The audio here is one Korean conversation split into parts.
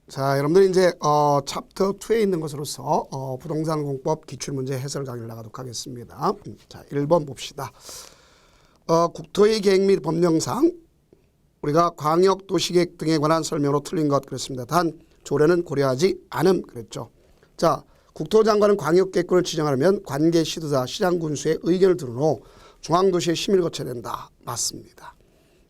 자, 여러분들 이제 챕터 2에 있는 것으로서 부동산 공법 기출문제 해설 강의를 나가도록 하겠습니다. 자, 1번 봅시다. 국토의 계획 및 법령상 우리가 광역도시계획 등에 관한 설명으로 틀린 것 그랬습니다. 단 조례는 고려하지 않음 그랬죠. 자, 국토장관은 광역계획권을 지정하려면 관계 시도자 시장군수의 의견을 들은 후 중앙도시의 심의를 거쳐야 된다. 맞습니다.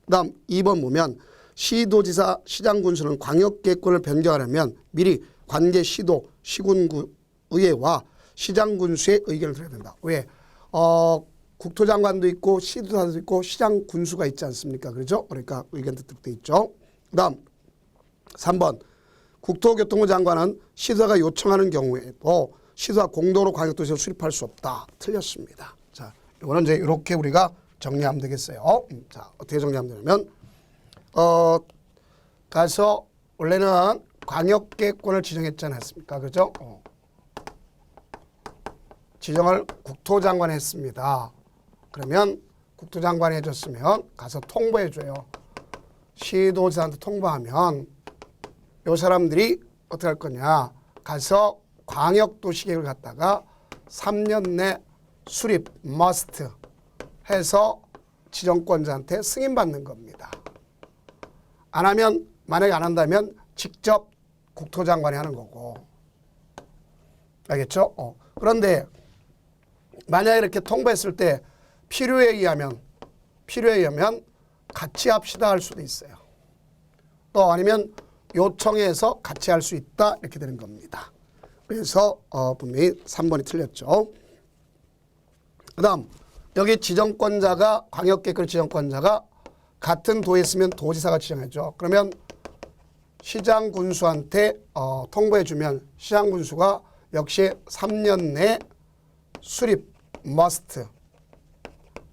그 다음 2번 보면 시도지사 시장군수는 광역계획권을 변경하려면 미리 관계 시도 시군구 의회와 시장군수의 의견을 들어야 된다. 왜? 국토장관도 있고 시도지사도 있고 시장군수가 있지 않습니까? 그렇죠? 그러니까 의견 듣도록 돼 있죠. 그 다음 3번 국토교통부 장관은 시도가 요청하는 경우에도 시도가 공도로 광역도시를 수립할 수 없다. 틀렸습니다. 자, 이거는 이제 이렇게 우리가 정리하면 되겠어요. 자, 어떻게 정리하면 되냐면 가서 원래는 광역계획권을 지정했지 않았습니까? 그죠? 지정을 국토장관이 했습니다. 그러면 국토장관이 해줬으면 가서 통보해줘요. 시도지사한테 통보하면 요 사람들이 어떻게 할 거냐. 가서 광역도시계획을 갖다가 3년 내 수립 must 해서 지정권자한테 승인받는 겁니다. 안 하면 만약에 안 한다면 직접 국토장관이 하는 거고. 알겠죠? 그런데 만약에 이렇게 통보했을 때 필요에 의하면 같이 합시다 할 수도 있어요. 또 아니면 요청해서 같이 할 수 있다 이렇게 되는 겁니다. 그래서 분명히 3번이 틀렸죠. 그 다음 여기 지정권자가 광역계획 지정권자가 같은 도에 있으면 도지사가 지정해줘. 그러면 시장군수한테 통보해주면 시장군수가 역시 3년 내 수립 must.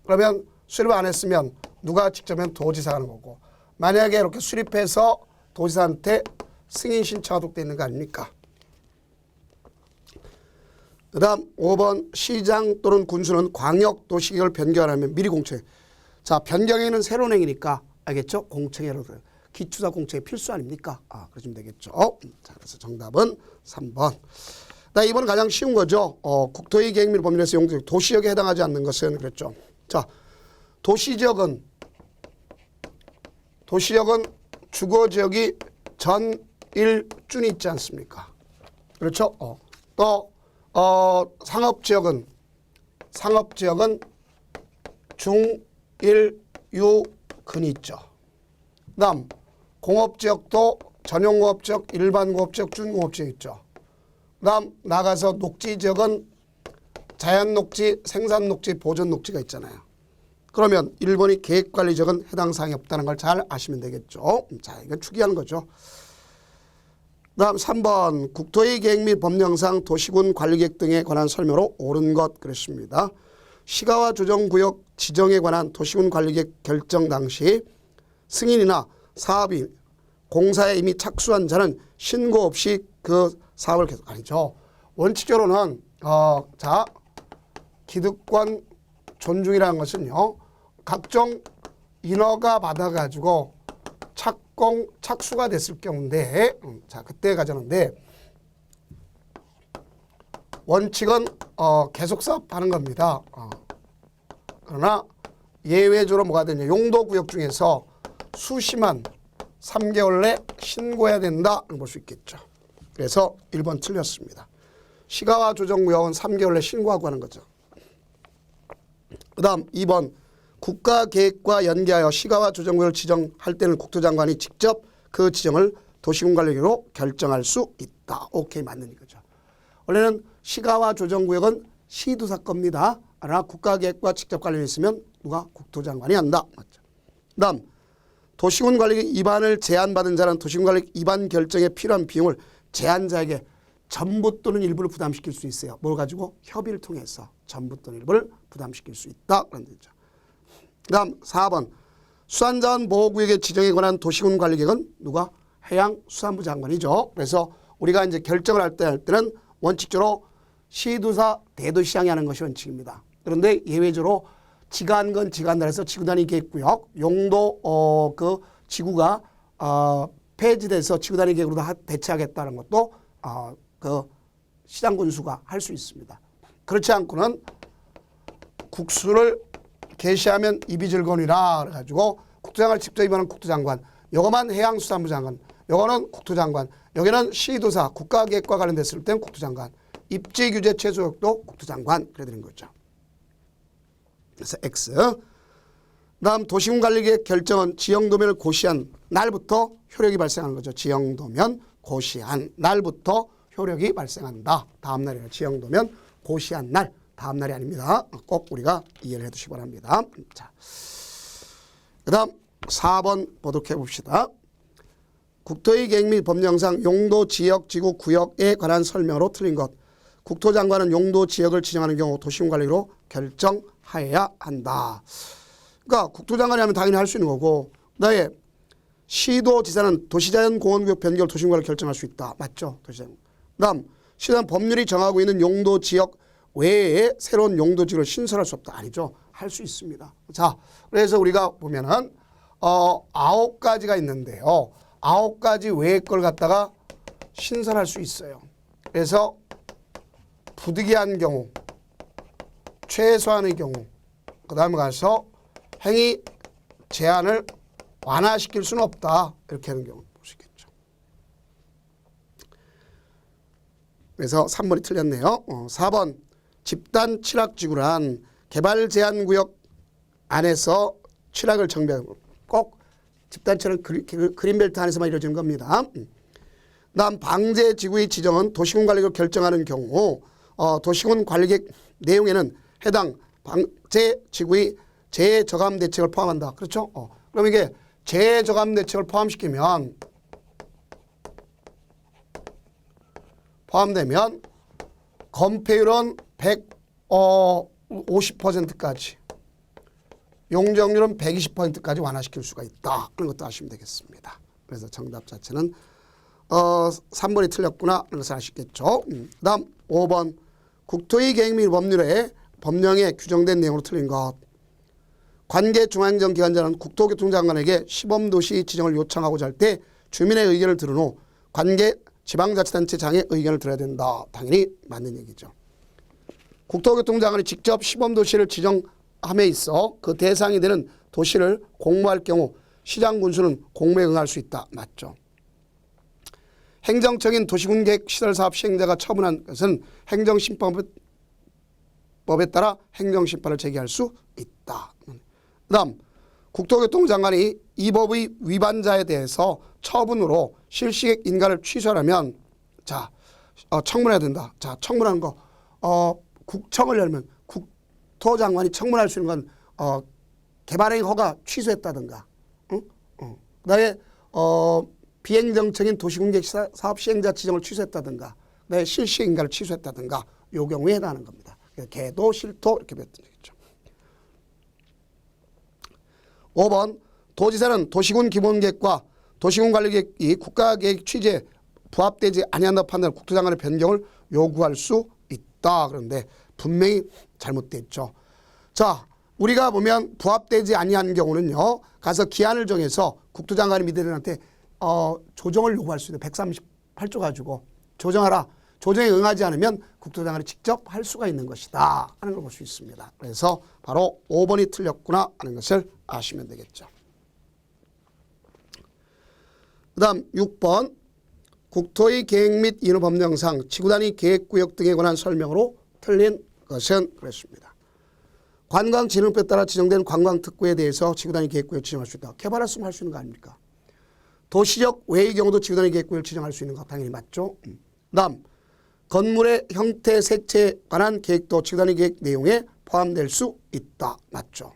그러면 수립 안 했으면 누가 직접 하면 도지사가 하는 거고. 만약에 이렇게 수립해서 도지사한테 승인 신청하도록 되어 있는 거 아닙니까? 그 다음 5번 시장 또는 군수는 광역도시계획을 변경하려면 미리 공청회. 자, 변경에는 새로운 행위니까 알겠죠? 공청회로 기초사 공청회 필수 아닙니까? 그러시면 되겠죠. 자, 그래서 정답은 3번. 나 이번은 가장 쉬운 거죠. 국토의 계획 및 법률에서 용도 도시역에 해당하지 않는 것은 그랬죠. 자, 도시지역은 주거지역이 전일준이 있지 않습니까? 그렇죠? 또 상업지역은 중일유근이 있죠. 그 다음 공업지역도 전용공업지역, 일반공업지역, 준공업지역 있죠. 그 다음 나가서 녹지지역은 자연녹지, 생산녹지, 보존녹지가 있잖아요. 그러면 1번이 계획관리지역은 해당 사항이 없다는 걸 잘 아시면 되겠죠. 자, 이건 추기하는 거죠. 그 다음 3번 국토의 계획 및 법령상 도시군 관리계획 등에 관한 설명으로 옳은 것 그랬습니다. 시가와 조정구역 지정에 관한 도시군 관리계획 결정 당시 승인이나 사업이 공사에 이미 착수한 자는 신고 없이 그 사업을 계속 아니죠. 원칙적으로는 자 기득권 존중이라는 것은요. 각종 인허가 받아가지고 착수가 됐을 경우인데 자 그때 가져는데 원칙은 계속 사업하는 겁니다. 그러나 예외적으로 뭐가 되냐. 용도구역 중에서 수심한 3개월 내 신고해야 된다 볼 수 있겠죠. 그래서 1번 틀렸습니다. 시가와 조정구역은 3개월 내 신고하고 하는 거죠. 그 다음 2번 국가계획과 연계하여 시가와 조정구역을 지정할 때는 국토장관이 직접 그 지정을 도시군관리계획으로 결정할 수 있다. 오케이, 맞는 이거죠. 원래는 시가와 조정구역은 시도사 겁니다. 그러나 국가계획과 직접 관련이 있으면 누가 국토장관이 한다. 맞죠. 그 다음 도시군관리계획 위반을 제한받은 자는 도시군관리계획 위반 결정에 필요한 비용을 제한자에게 전부 또는 일부를 부담시킬 수 있어요. 뭘 가지고? 협의를 통해서 전부 또는 일부를 부담시킬 수 있다. 그런 뜻이죠. 그 다음 4번 수산자원 보호구역의 지정에 관한 도시군 관리계획은 누가? 해양수산부 장관이죠. 그래서 우리가 이제 결정을 할 때는 원칙적으로 시도사 대도시장이 하는 것이 원칙입니다. 그런데 예외적으로 지간건 지간단에서 지구단위 계획구역 용도 그 지구가 폐지돼서 지구단위 계획으로 대체하겠다는 것도 그 시장 군수가 할 수 있습니다. 그렇지 않고는 국수를 개시하면 입이 즐거우니라 그래가지고 국토장관을 직접 임하는 국토장관, 요거만 해양수산부 장관, 요거는 국토장관, 여기는 시도사, 국가계획과 관련됐을 때는 국토장관, 입지규제 최소역도 국토장관 그래 드린 거죠. 그래서 X. 다음 도시군관리계획 결정은 지형도면을 고시한 날부터 효력이 발생하는 거죠. 지형도면 고시한 날부터 효력이 발생한다. 다음 날이에요. 지형도면 고시한 날. 다음 날이 아닙니다. 꼭 우리가 이해를 해 두시기 바랍니다. 자, 그 다음 4번 보도록 해봅시다. 국토의 계획 및 법령상 용도, 지역, 지구, 구역에 관한 설명으로 틀린 것. 국토장관은 용도, 지역을 지정하는 경우 도시군관리로 결정하여야 한다. 그러니까 국토장관이 하면 당연히 할 수 있는 거고, 그다음에 시도지사는 도시자연공원구역 변경을 도시군관리로 결정할 수 있다. 맞죠? 도시자연. 그다음 시도는 법률이 정하고 있는 용도, 지역 외에 새로운 용도, 지역을 신설할 수 없다. 아니죠? 할 수 있습니다. 자, 그래서 우리가 보면은 9가지가 있는데요. 9가지 외의 걸 갖다가 신설할 수 있어요. 그래서 부득이한 경우, 최소한의 경우, 그 다음에 가서 행위 제한을 완화시킬 수는 없다. 이렇게 하는 경우 보시겠죠. 그래서 3번이 틀렸네요. 4번 집단 취락지구란 개발 제한 구역 안에서 취락을 정비하는 거. 꼭 집단 취락은 그린벨트 안에서만 이루어지는 겁니다. 다음 방제 지구의 지정은 도시군 관리를 결정하는 경우 도시군 관리계획 내용에는 해당 방제 지구의 재저감 대책을 포함한다. 그렇죠? 그럼 이게 재저감 대책을 포함되면 건폐율은 150%까지, 용적률은 120%까지 완화시킬 수가 있다. 그런 것도 아시면 되겠습니다. 그래서 정답 자체는 3번이 틀렸구나. 그런 것을 아시겠죠. 그 다음 5번 국토의 계획 및 법령에 규정된 내용으로 틀린 것. 관계 중앙행정 기관장은 국토교통장관에게 시범도시 지정을 요청하고자 할 때 주민의 의견을 들은 후 관계 지방자치단체장의 의견을 들어야 된다. 당연히 맞는 얘기죠. 국토교통장관이 직접 시범도시를 지정함에 있어 그 대상이 되는 도시를 공모할 경우 시장군수는 공모에 응할 수 있다. 맞죠. 행정적인 도시군계획 시설사업 시행자가 처분한 것은 행정심판법에 따라 행정심판을 제기할 수 있다. 그 다음 국토교통장관이 이 법의 위반자에 대해서 처분으로 실시계획 인가를 취소하려면 청문해야 된다. 자, 청문하는 거 국청을 열면 국토장관이 청문할 수 있는 건 개발행위 허가 취소했다든가, 그다음에 비행정적인 도시군계획 사업 시행자 지정을 취소했다든가, 그다음에 실시계획 인가를 취소했다든가, 요 경우에 해당하는 겁니다. 개도 실토 이렇게 뱉어지겠죠. 5번 도지사는 도시군 기본계획과 도시군 관리계획이 국가계획 취지에 부합되지 아니한다 판단을 국토장관의 변경을 요구할 수 있다. 그런데 분명히 잘못됐죠. 자, 우리가 보면 부합되지 아니한 경우는요, 가서 기한을 정해서 국토장관이 민원인한테 조정을 요구할 수 있는 138조 가지고 조정하라. 조정에 응하지 않으면 국토장관이 직접 할 수가 있는 것이다 하는 걸 볼 수 있습니다. 그래서 바로 5번이 틀렸구나 하는 것을 아시면 되겠죠. 그 다음 6번 국토의 계획 및 인허법령상 지구단위 계획구역 등에 관한 설명으로 틀린 것은 그렇습니다. 관광진흥법에 따라 지정된 관광특구에 대해서 지구단위 계획구역 지정할 수 있다. 개발했으면 할 수 있는 거 아닙니까? 도시적 외의 경우도 지구단위 계획구역을 지정할 수 있는 거 당연히 맞죠. 다음 건물의 형태, 색채에 관한 계획도 지구단위 계획 내용에 포함될 수 있다. 맞죠.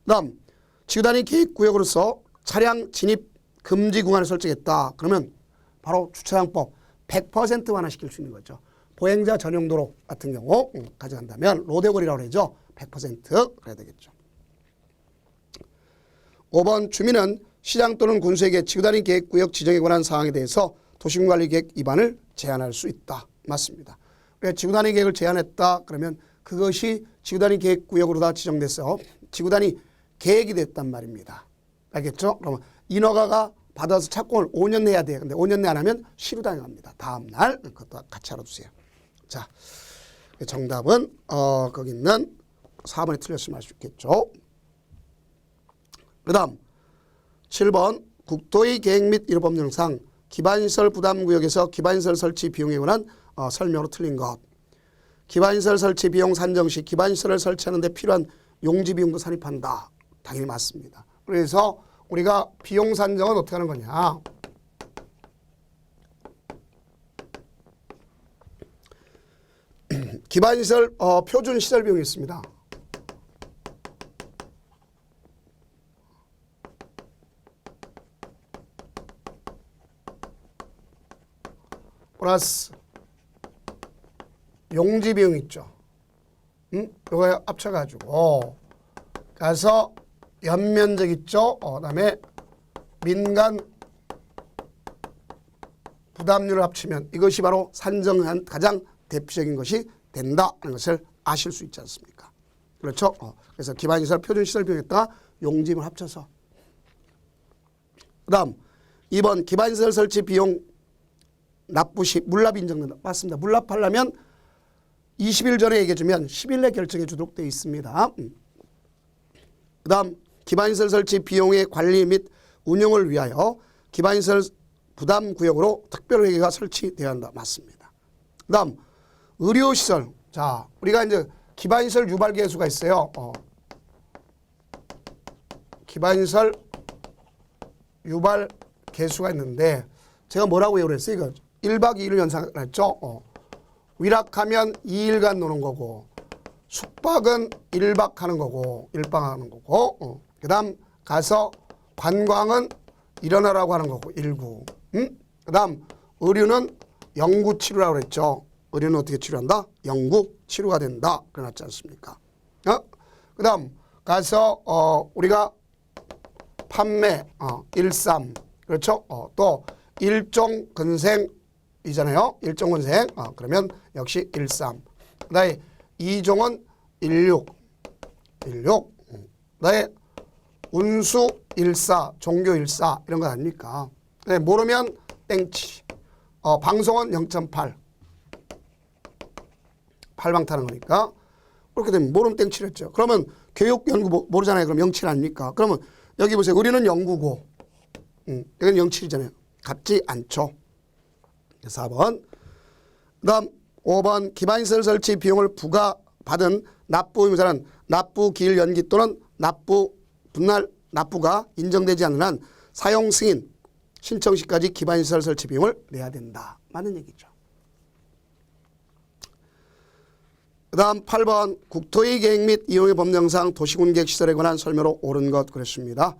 다음 지구단위 계획구역으로서 차량 진입 금지 구간을 설정했다. 그러면 바로 주차장법 100% 완화시킬 수 있는 거죠. 보행자 전용 도로 같은 경우 가져간다면 로데골이라고 그러죠. 100% 그래야 되겠죠. 5번 주민은 시장 또는 군수에게 지구단위 계획구역 지정에 관한 사항에 대해서 도시군관리계획 위반을 제한할 수 있다. 맞습니다. 지구단위 계획을 제한했다. 그러면 그것이 지구단위 계획구역으로 다 지정돼서 지구단위 계획이 됐단 말입니다. 알겠죠? 그러면 인허가가 받아서 착공을 5년 내야 돼요. 근데 5년 내 안 하면 실효당합니다. 다음 날 그것도 같이 알아두세요. 자, 정답은 거기 있는 4번이 틀렸으면 알 수 있겠죠. 그 다음 7번 국토의 계획 및 일업법령상 기반시설 부담구역에서 기반시설 설치 비용에 관한 설명으로 틀린 것. 기반시설 설치 비용 산정 시 기반시설을 설치하는 데 필요한 용지 비용도 산입한다. 당연히 맞습니다. 그래서 우리가 비용 산정은 어떻게 하는 거냐. 기반시설 표준 시설 비용이 있습니다. 플러스 용지 비용 있죠. 이거 합쳐가지고 가서 연면적 있죠. 그다음에 민간 부담률을 합치면 이것이 바로 산정한 가장 대표적인 것이 된다는 것을 아실 수 있지 않습니까? 그렇죠? 그래서 기반시설 표준시설 비용에다가 용지비를 합쳐서. 그 다음 2번 기반시설 설치 비용 납부 시 물납이 인정된다. 맞습니다. 물납하려면 20일 전에 얘기해주면 10일 내 결정해 주도록 되어 있습니다. 그 다음 기반시설 설치 비용의 관리 및 운영을 위하여 기반시설 부담구역으로 특별회계가 설치되어야 한다. 맞습니다. 그 다음 의료시설. 자, 우리가 이제 기반시설 유발계수가 있어요. 기반시설 유발계수가 있는데 제가 뭐라고 얘기를 했어요? 이거 1박 2일 연상을 했죠. 위락하면 2일간 노는 거고 숙박은 1박 하는 거고 1박 하는 거고 그 다음 가서 관광은 일어나라고 하는 거고 1구. 그 다음 의료는 영구 치료라고 그랬죠. 의료는 어떻게 치료한다? 영구 치료가 된다. 그래놨지 않습니까? 그 다음 가서 우리가 판매 13 그렇죠? 또 일종 근생이잖아요. 일종 근생. 그러면 역시 13. 그다음에 2종은 16. 그다음에 운수 14, 종교 14 이런 거 아닙니까? 모르면 땡치. 방송은 0.8. 8방 타는 거니까. 그렇게 되면 모르면 땡치를 했죠. 그러면 교육 연구 모르잖아요. 그럼 07 아닙니까? 그러면 여기 보세요. 우리는 연구고. 여기는 07이잖아요. 같지 않죠. 4번. 그 다음 5번 기반시설 설치 비용을 부과받은 납부 의무자는 납부 기일 연기 또는 납부 분할 납부가 인정되지 않는 한 사용 승인 신청 시까지 기반시설 설치 비용을 내야 된다. 맞는 얘기죠. 그 다음 8번 국토의 계획 및 이용의 법령상 도시군계획 시설에 관한 설명으로 옳은 것 그랬습니다.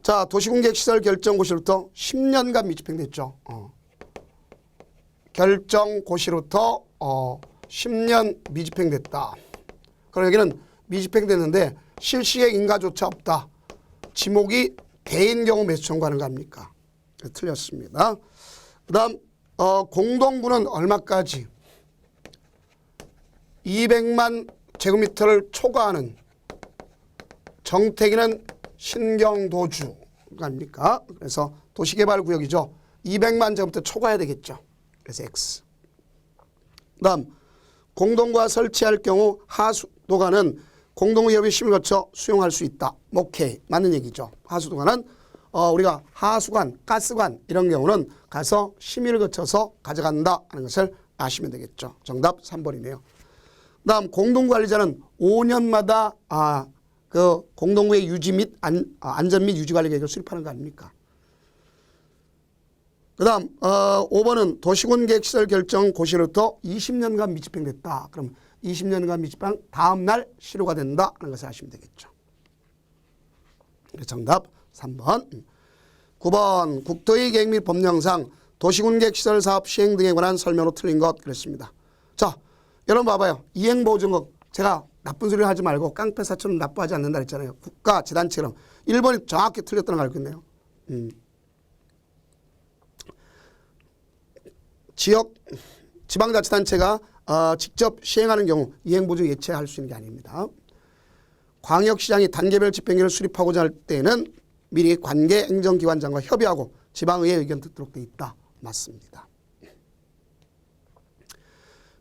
자, 도시군계획 시설 결정고시로부터 10년간 미집행됐죠. 결정고시로부터 10년 미집행됐다. 그럼 여기는 미집행됐는데 실시의 인가조차 없다. 지목이 대인 경우 매수 청구하는 거 아닙니까? 틀렸습니다. 그 다음 공동구는 얼마까지? 200만 제곱미터를 초과하는 정택이는 신경도주가 아닙니까? 그래서 도시개발구역이죠. 200만 제곱미터 초과해야 되겠죠. 그래서 X. 그 다음 공동구가 설치할 경우 하수도가는 공동구협의 심을 거쳐 수용할 수 있다. 오케이. 맞는 얘기죠. 하수도가는 우리가 하수관, 가스관 이런 경우는 가서 심의를 거쳐서 가져간다 하는 것을 아시면 되겠죠. 정답 3번이네요. 그 다음 공동관리자는 5년마다 그 공동구의 유지 및 안전 및 유지 관리 계획을 수립하는 거 아닙니까? 그 다음 5번은 도시군계획시설 결정 고시로부터 20년간 미집행됐다. 그럼 20년간 미집행 다음 날 실효가 된다 하는 것을 아시면 되겠죠. 정답 3번. 9번 국토의 계획 및 법령상 도시군계획시설 사업 시행 등에 관한 설명으로 틀린 것 그랬습니다. 자, 여러분 봐봐요. 이행보증금 제가 나쁜 소리를 하지 말고 깡패사처럼 납부하지 않는다 했잖아요. 국가 재단체럼 1번이 정확히 틀렸다는 걸 알고 있네요. 지방자치단체가 직접 시행하는 경우 이행보증 예체할 수 있는 게 아닙니다. 광역시장이 단계별 집행계획을 수립하고자 할 때는 미리 관계 행정기관장과 협의하고 지방의회 의견 듣도록 돼 있다. 맞습니다.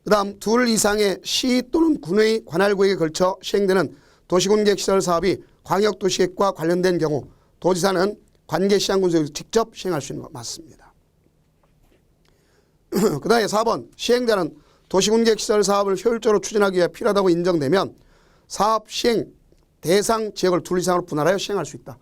그 다음 둘 이상의 시 또는 군의 관할구역에 걸쳐 시행되는 도시군계획시설 사업이 광역도시계획과 관련된 경우 도지사는 관계시장군수에서 직접 시행할 수 있는 거 맞습니다. 그 다음에 4번 시행자는 도시군계획시설 사업을 효율적으로 추진하기 위해 필요하다고 인정되면 사업 시행 대상 지역을 둘 이상으로 분할하여 시행할 수 있다.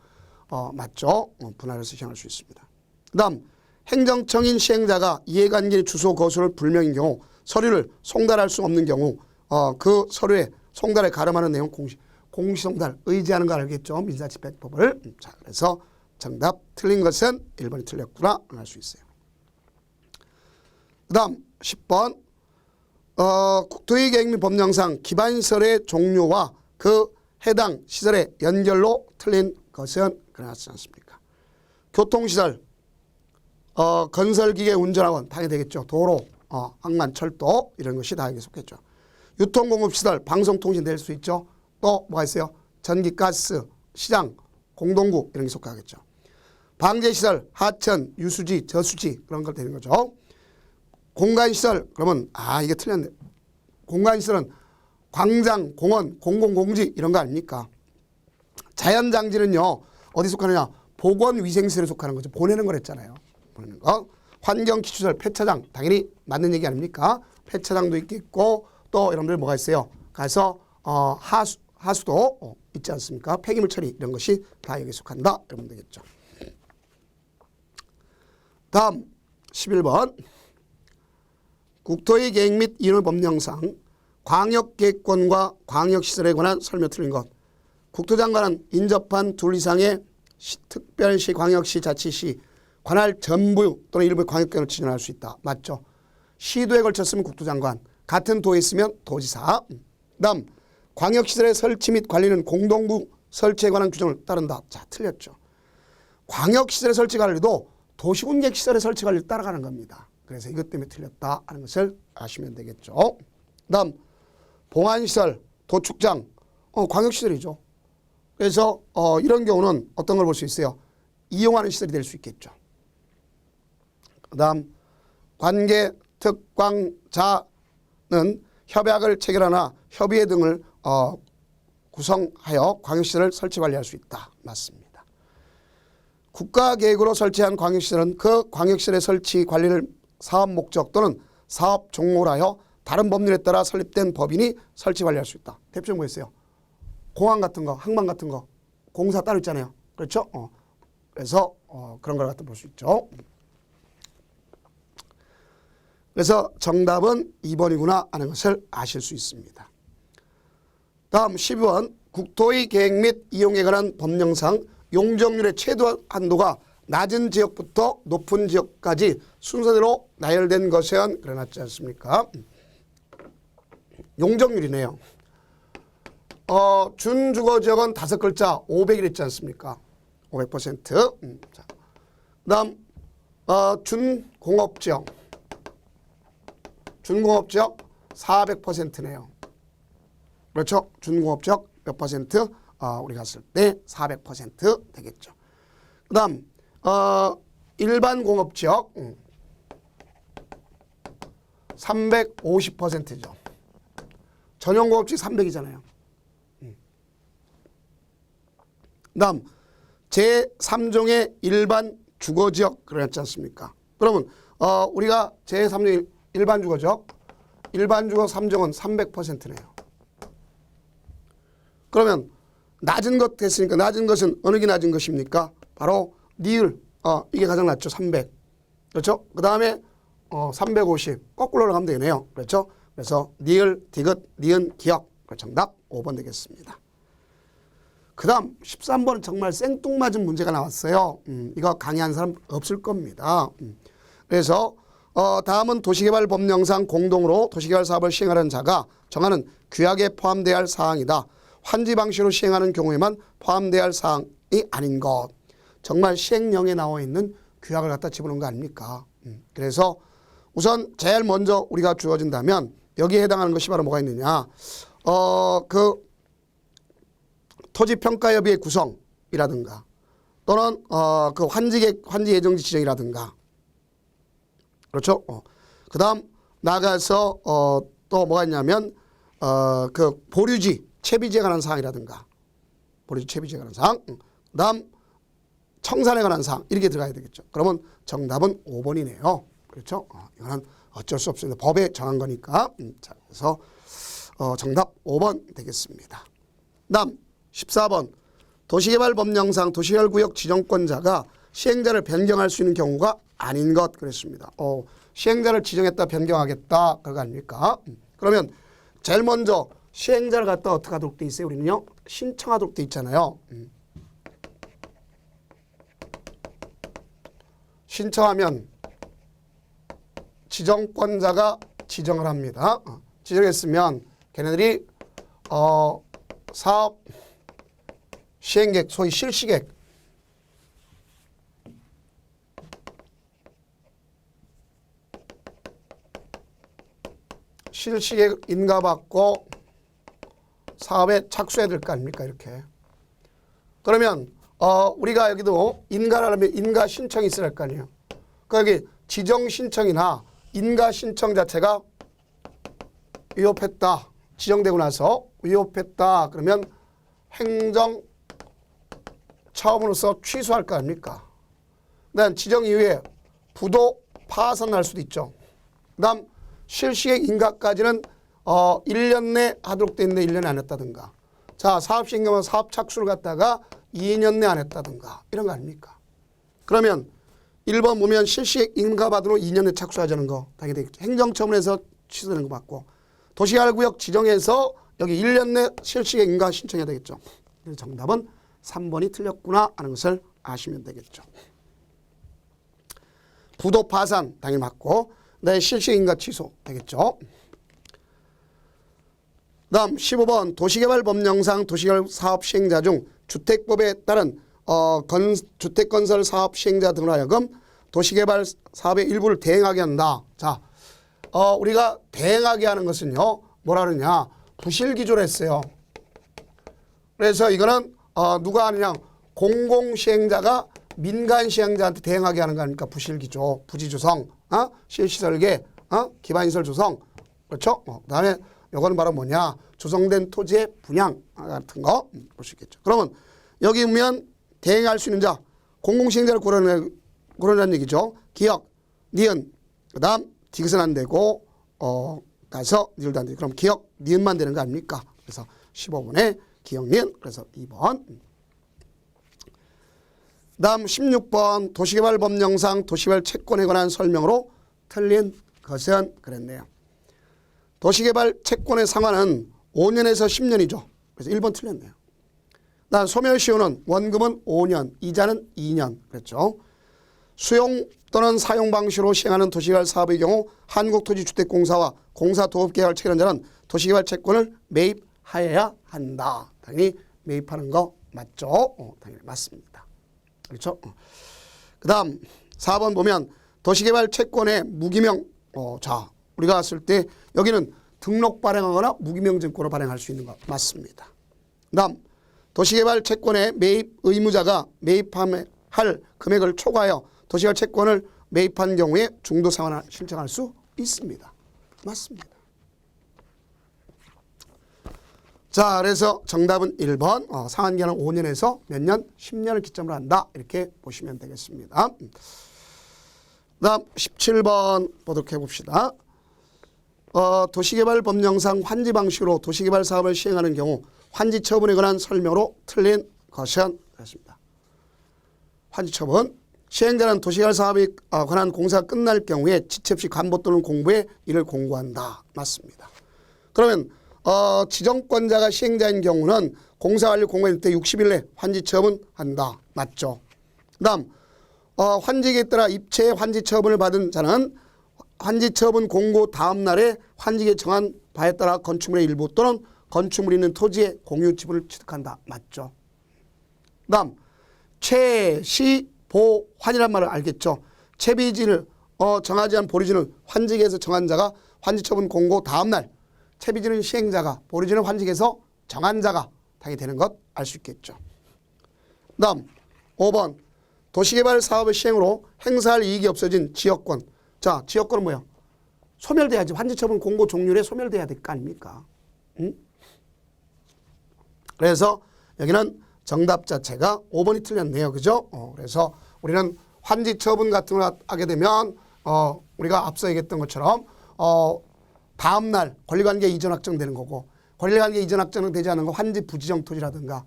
맞죠? 분할해서 시행할 수 있습니다. 그 다음 행정청인 시행자가 이해관계 주소 거수를 불명인 경우 서류를 송달할 수 없는 경우 그 서류에 송달에 가름하는 내용 공시송달 의지하는 거 알겠죠? 민사집행법을. 자, 그래서 정답 틀린 것은 1번이 틀렸구나 알 수 있어요. 그 다음 10번 국토의 계획 및 법령상 기반시설의 종류와 그 해당 시설의 연결로 틀린 것은 그렇지 않습니까? 교통시설 건설기계 운전학원 당연히 되겠죠. 도로 항만 철도 이런 것이 다 여기 속했죠. 유통공급시설 방송통신 될 수 있죠. 또 뭐가 있어요? 전기 가스 시장 공동구 이런 게 속하겠죠. 방제시설 하천 유수지 저수지 그런 걸 되는 거죠. 공간시설 그러면 이게 틀렸네. 공간시설은 광장 공원 공공공지 이런 거 아닙니까? 자연장지는요 어디 속하느냐 보건위생시설에 속하는 거죠. 보내는 거랬잖아요. 보내는 거. 환경기초시설 폐차장 당연히 맞는 얘기 아닙니까? 폐차장도 있겠고 또 여러분들 뭐가 있어요? 가서 하수도 있지 않습니까? 폐기물 처리 이런 것이 다 여기에 속한다. 이러면 되겠죠. 다음 11번 국토의 계획 및 이용 법령상 광역계획권과 광역시설에 관한 설명 틀린 것. 국토장관은 인접한 둘 이상의 특별시, 광역시, 자치시 관할 전부 또는 일부 광역권을 지정할 수 있다. 맞죠? 시도에 걸쳤으면 국토장관, 같은 도에 있으면 도지사. 다음 광역시설의 설치 및 관리는 공동구 설치에 관한 규정을 따른다. 자, 틀렸죠. 광역시설의 설치 관리도 도시군계획시설의 설치 관리를 따라가는 겁니다. 그래서 이것 때문에 틀렸다 하는 것을 아시면 되겠죠. 다음 봉안시설, 도축장, 광역시설이죠. 그래서 이런 경우는 어떤 걸 볼 수 있어요? 이용하는 시설이 될 수 있겠죠. 그 다음 관계 특광자는 협약을 체결하나 협의회 등을 구성하여 광역시설을 설치 관리할 수 있다. 맞습니다. 국가계획으로 설치한 광역시설은 그 광역시설의 설치 관리를 사업 목적 또는 사업 종목을 하여 다른 법률에 따라 설립된 법인이 설치 관리할 수 있다. 대표적으로 뭐 있어요? 공항 같은 거, 항만 같은 거, 공사 따로 있잖아요. 그렇죠? 그래서 그런 걸 갖다 볼 수 있죠. 그래서 정답은 2번이구나 하는 것을 아실 수 있습니다. 다음 12번 국토의 계획 및 이용에 관한 법령상 용적률의 최대 한도가 낮은 지역부터 높은 지역까지 순서대로 나열된 것은 그래놨지 않습니까? 용적률이네요. 준주거지역은 5글자 500일 있지 않습니까? 500%. 자, 그다음 준공업지역 400%네요. 그렇죠? 준공업지역 몇 퍼센트? 우리가 쓸 때 400% 되겠죠. 그다음 일반 공업지역 350%죠. 전용공업지역 300이잖아요. 그다음 제3종의 일반 주거지역 그랬지 않습니까? 그러면 우리가 제3종 일반 주거지역 일반 주거 3종은 300%네요. 그러면 낮은 것 됐으니까 낮은 것은 어느 게 낮은 것입니까? 바로 니을 이게 가장 낮죠. 300. 그렇죠? 그 다음에 350 거꾸로 올라가면 되네요. 그렇죠? 그래서 니을, 디귿, 니은, 기역 정답 5번 되겠습니다. 그 다음 13번은 정말 생뚱맞은 문제가 나왔어요. 이거 강의한 사람 없을 겁니다. 그래서 다음은 도시개발법령상 공동으로 도시개발 사업을 시행하는 자가 정하는 규약에 포함되어야 할 사항이다. 환지 방식으로 시행하는 경우에만 포함되어야 할 사항이 아닌 것. 정말 시행령에 나와 있는 규약을 갖다 집어넣은 거 아닙니까? 그래서 우선 제일 먼저 우리가 주어진다면 여기에 해당하는 것이 바로 뭐가 있느냐. 그 토지평가협의회 구성이라든가 또는 그 환지 예정지 지정이라든가 그렇죠. 그다음 나가서 또 뭐가 있냐면 그 보류지 채비지에 관한 사항이라든가 보류지 채비지에 관한 사항 그다음 청산에 관한 사항 이렇게 들어가야 되겠죠. 그러면 정답은 5번이네요. 그렇죠. 이거는 어쩔 수 없습니다. 법에 정한 거니까. 자, 그래서 정답 5번 되겠습니다. 다음 14번 도시개발법령상 도시개발구역 지정권자가 시행자를 변경할 수 있는 경우가 아닌 것 그랬습니다. 시행자를 지정했다 변경하겠다 그거 아닙니까? 그러면 제일 먼저 시행자를 갖다 어떻게 하도록 돼 있어요? 우리는요 신청하도록 돼 있잖아요. 신청하면 지정권자가 지정을 합니다. 지정했으면 걔네들이 사업 시행계획 소위 실시계획 실시계획 인가받고 사업에 착수해야 될 거 아닙니까? 이렇게. 그러면 우리가 여기도 인가를 하면 인가 신청이 있어야 할 거 아니에요. 그러니까 여기 지정 신청이나 인가 신청 자체가 위법했다. 지정되고 나서 위법했다. 그러면 행정 처분으로서 취소할 거 아닙니까? 그다음 지정 이후에 부도 파산할 수도 있죠. 그다음 실시행 인가까지는 1년 내 하도록 돼 있는데 1년에 안 했다든가. 자, 사업 시행하면 사업 착수를 갖다가 2년 내 안 했다든가. 이런 거 아닙니까? 그러면 1번 보면 실시행 인가받으러 2년 내 착수하자는 거 당연히 되겠죠. 행정처분에서 취소되는 거 맞고 도시개발구역 지정해서 여기 1년 내 실시행 인가 신청해야 되겠죠. 그래서 정답은 3번이 틀렸구나 하는 것을 아시면 되겠죠. 부도 파산 당연히 맞고 내 실시행 인가 취소 되겠죠. 다음 15번 도시개발법령상 도시개발 사업 시행자 중 주택법에 따른 주택건설 사업 시행자 등으로 하여금 도시개발 사업의 일부를 대행하게 한다. 자, 우리가 대행하게 하는 것은요. 뭐라 그러냐. 부실기조로 했어요. 그래서 이거는 누가 하느냐. 공공시행자가 민간시행자한테 대행하게 하는 거 아닙니까? 부실기조, 부지조성, 실시설계, 기반시설 조성. 그렇죠? 그다음에 이거는 바로 뭐냐. 조성된 토지의 분양 같은 거 볼 수 있겠죠. 그러면 여기 보면 대행할 수 있는 자 공공시행자를 고르는 얘기죠. 기역, 니은, 그 다음 디귿은 안 되고 가서 니을도 안 되고 그럼 기역, 니은만 되는 거 아닙니까? 그래서 15번에 기역, 니은 그래서 2번. 다음 16번 도시개발법령상 도시개발 채권에 관한 설명으로 틀린 것은 그랬네요. 도시개발 채권의 상환은 5년에서 10년이죠. 그래서 1번 틀렸네요. 다음 소멸시효는 원금은 5년, 이자는 2년. 그랬죠. 수용 또는 사용 방식으로 시행하는 도시개발 사업의 경우 한국토지주택공사와 공사도급계약을 체결한 자는 도시개발 채권을 매입하여야 한다. 당연히 매입하는 거 맞죠? 당연히 맞습니다. 그렇죠? 그 다음 4번 보면 도시개발 채권의 무기명 자 우리가 봤을 때 여기는 등록 발행하거나 무기명 증권으로 발행할 수 있는 거 맞습니다. 그 다음 도시개발 채권의 매입 의무자가 매입할 금액을 초과하여 도시개발 채권을 매입한 경우에 중도 상환을 신청할 수 있습니다. 맞습니다. 자, 그래서 정답은 1번. 상환기간은 5년에서 몇 년? 10년을 기점으로 한다. 이렇게 보시면 되겠습니다. 다음 17번 보도록 해봅시다. 도시개발법령상 환지 방식으로 도시개발 사업을 시행하는 경우 환지 처분에 관한 설명으로 틀린 것은 그렇습니다. 환지 처분. 시행자는 도시개발 사업에 관한 공사가 끝날 경우에 지체 없이 간보 또는 공부에 이를 공고한다. 맞습니다. 그러면 지정권자가 시행자인 경우는 공사완료 공고일 때 60일 내 환지 처분한다. 맞죠? 그 다음 환지기에 따라 입체 환지 처분을 받은 자는 환지 처분 공고 다음 날에 환지기에 정한 바에 따라 건축물의 일부 또는 건축물이 있는 토지의 공유 지분을 취득한다. 맞죠? 그 다음 채시보환이란 말을 알겠죠? 채비진을 정하지 않은 보류진을 환지기에서 정한 자가 환지 처분 공고 다음 날 채비진은 시행자가 보류진은 환지기에서 정한 자가 당연히 되는 것 알 수 있겠죠. 그 다음 5번 도시개발 사업의 시행으로 행사할 이익이 없어진 지역권. 자, 지역권은 뭐야? 소멸돼야지. 환지처분 공고 종료에 소멸돼야 될 거 아닙니까? 응? 그래서 여기는 정답 자체가 5번이 틀렸네요. 그죠? 그래서 우리는 환지처분 같은 걸 하게 되면 우리가 앞서 얘기했던 것처럼 다음날 권리관계 이전 확정되는 거고, 권리관계 이전 확정은 되지 않은 거 환지 부지정 토지라든가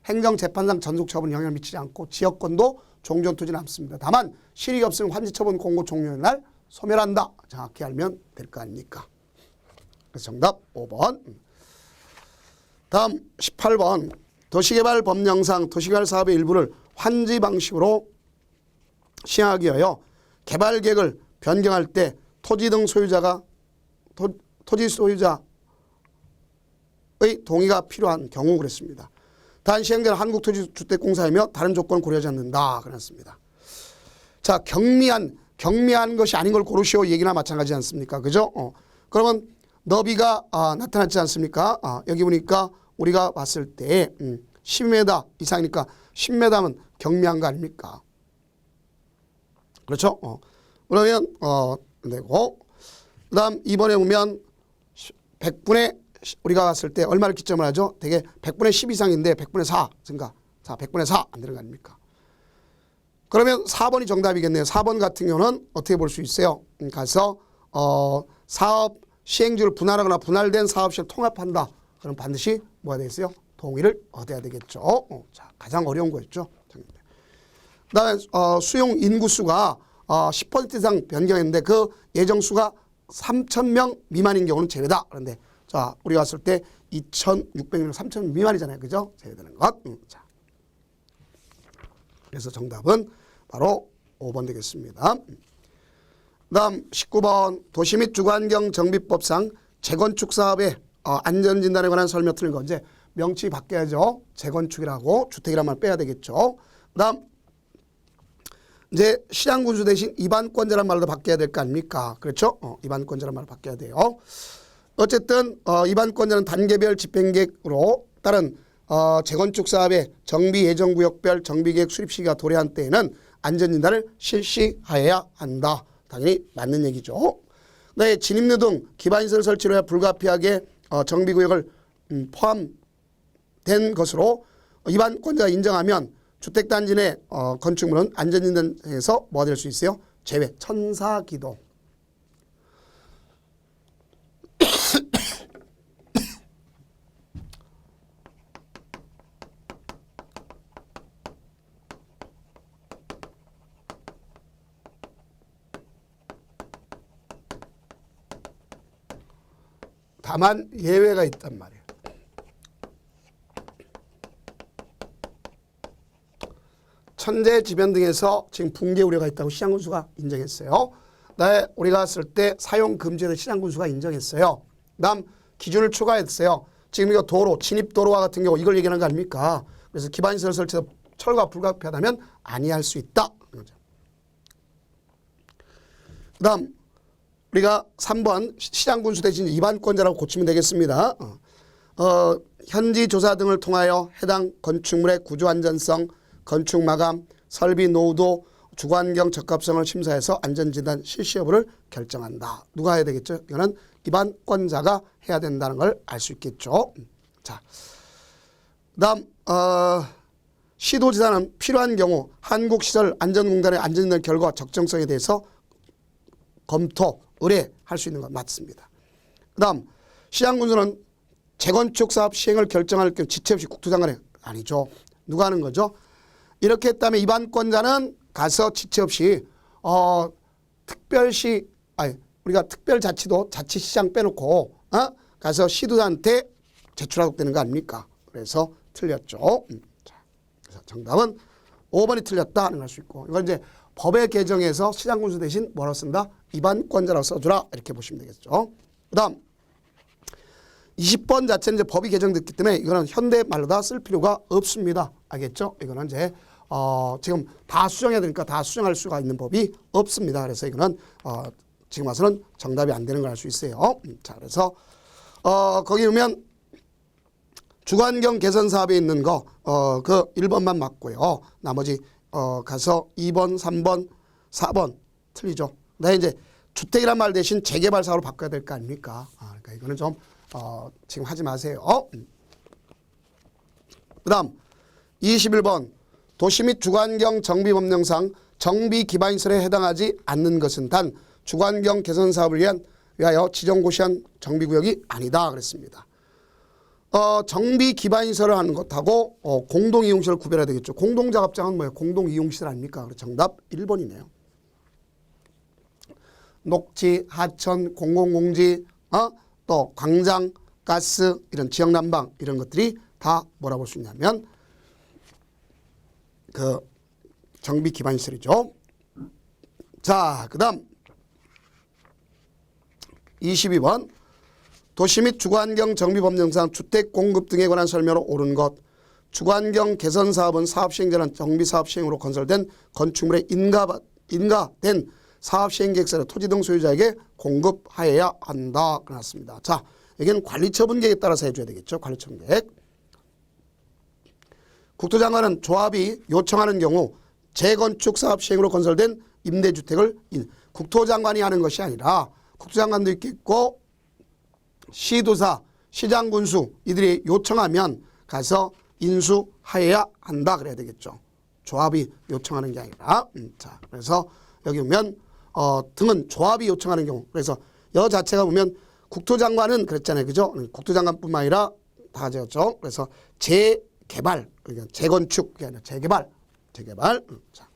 행정재판상 전속처분 영향을 미치지 않고 지역권도 종전토지 남습니다. 다만 실익이 없으면 환지처분 공고 종료의 날 소멸한다. 정확히 알면 될 거 아닙니까? 그래서 정답 5번. 다음 18번. 도시개발 법령상 도시개발 사업의 일부를 환지 방식으로 시행하기 위하여 개발 계획을 변경할 때 토지 등 소유자가 토지 소유자의 동의가 필요한 경우 그랬습니다. 단 시행되는 한국토지주택공사이며 다른 조건을 고려하지 않는다. 그랬습니다. 자, 경미한 것이 아닌 걸 고르시오 얘기나 마찬가지지 않습니까? 그죠? 그러면 너비가 나타났지 않습니까? 여기 보니까 우리가 봤을 때 10m 이상이니까 10m면 경미한 거 아닙니까? 그렇죠? 그러면 되고, 그 다음 이번에 보면 100분의 우리가 봤을 때 얼마를 기점을 하죠? 되게 100분의 10 이상인데 100분의 4 증가. 자, 100분의 4 안 되는 거 아닙니까? 그러면 4번이 정답이겠네요. 4번 같은 경우는 어떻게 볼 수 있어요? 가서 사업 시행주를 분할하거나 분할된 사업시를 통합한다. 그럼 반드시 뭐가 되겠어요? 동의를 얻어야 되겠죠. 자, 가장 어려운 거였죠. 그다음에 수용 인구수가 10% 이상 변경했는데 그 예정수가 3,000명 미만인 경우는 제외다. 그런데 자, 우리가 왔을 때 2,600명, 3,000명 미만이잖아요. 그죠? 제외되는 것. 자, 그래서 정답은 바로 5번 되겠습니다. 다음 19번 도시 및 주거환경 정비법상 재건축 사업의 안전진단에 관한 설명 틀린 거. 이제 명칭이 바뀌어야죠. 재건축이라고 주택이란 말 빼야 되겠죠. 그다음 이제 시장군수 대신 입안권자란 말로 바뀌어야 될 거 아닙니까? 그렇죠? 입안권자란 말로 바뀌어야 돼요. 어쨌든 입안권자는 단계별 집행계획으로 따른 재건축 사업의 정비 예정구역별 정비계획 수립 시기가 도래한 때에는 안전진단을 실시하여야 한다. 당연히 맞는 얘기죠. 네, 진입로 등 기반시설 설치로 해야 불가피하게 정비구역을 포함된 것으로 입안권자가 인정하면 주택단지 내 건축물은 안전진단에서 뭐가 될 수 있어요? 제외, 천사기동. 다만 예외가 있단 말이에요. 천재지변 등에서 지금 붕괴 우려가 있다고 시장군수가 인정했어요. 그다음에 우리가 왔을 때 사용 금지를 시장군수가 인정했어요. 그다음 기준을 추가했어요. 지금 이거 도로, 진입도로와 같은 경우 이걸 얘기하는 거 아닙니까? 그래서 기반시설 설치에서 철거가 불가피하다면 아니할 수 있다. 그다음 우리가 3번 시장군수 대신 입안권자라고 고치면 되겠습니다. 현지 조사 등을 통하여 해당 건축물의 구조안전성, 건축 마감, 설비 노후도, 주거환경 적합성을 심사해서 안전진단 실시 여부를 결정한다. 누가 해야 되겠죠? 이거는 입안권자가 해야 된다는 걸 알 수 있겠죠. 자, 그다음 시도지사는 필요한 경우 한국시설안전공단의 안전진단 결과 적정성에 대해서 검토, 의뢰할 수 있는 건 맞습니다. 그다음 시장군수는 재건축 사업 시행을 결정할 경우 지체 없이 국토장관이 아니죠. 누가 하는 거죠? 이렇게 했다면 입안권자는 가서 지체 없이 특별시 우리가 특별자치도 자치시장 빼놓고 가서 시도자한테 제출하도록 되는 거 아닙니까? 그래서 틀렸죠. 자, 그래서 정답은 5번이 틀렸다 하는 걸 할 수 있고, 이건 이제 법의 개정에서 시장군수 대신 뭐라고 쓴다? 입안권자라고 써주라 이렇게 보시면 되겠죠. 그다음 20번 자체는 이제 법이 개정됐기 때문에 이거는 현대 말로 다 쓸 필요가 없습니다. 알겠죠? 이거는 이제 지금 다 수정해야 되니까 다 수정할 수가 있는 법이 없습니다. 그래서 이거는 지금 와서는 정답이 안 되는 걸 알 수 있어요. 자, 그래서 거기 보면 주거환경 개선 사업에 있는 거 그 1번만 맞고요. 나머지 가서 2번, 3번, 4번 틀리죠. 그다음에 이제 주택이란 말 대신 재개발 사업으로 바꿔야 될 거 아닙니까? 그러니까 이거는 좀 지금 하지 마세요. 그다음 21번 도시 및 주거환경 정비법령상 정비 기반시설에 해당하지 않는 것은 단 주거환경 개선 사업을 위하여 지정고시한 정비구역이 아니다 그랬습니다. 정비 기반시설을 하는 것하고 공동이용시설을 구별해야 되겠죠. 공동작업장은 뭐예요? 공동이용시설 아닙니까? 그래서 정답 1번이네요. 녹지, 하천, 공공공지, 또 광장, 가스, 이런 지역난방 이런 것들이 다 뭐라고 볼 수 있냐면 그 정비 기반시설이죠. 자, 그 다음 22번 도시 및 주거환경 정비법령상 주택 공급 등에 관한 설명으로 옳은 것. 주거환경 개선 사업은 사업 시행자는 정비사업 시행으로 건설된 건축물에 인가된 사업 시행 계획서를 토지 등 소유자에게 공급하여야 한다. 그랬습니다. 자, 여기는 관리처분 계획에 따라서 해줘야 되겠죠. 관리처분 계획. 국토장관은 조합이 요청하는 경우 재건축 사업 시행으로 건설된 임대주택을 국토장관이 하는 것이 아니라 국토장관도 있겠고 시도사, 시장군수 이들이 요청하면 가서 인수하여야 한다 그래야 되겠죠. 조합이 요청하는 게 아니라. 자, 그래서 여기 보면 등은 조합이 요청하는 경우. 그래서 여 자체가 보면 국토장관은 그랬잖아요. 그죠? 국토장관뿐만 아니라 다 가져갔죠. 그래서 재개발, 그러니까 재건축, 그게 아니라 재개발. 자.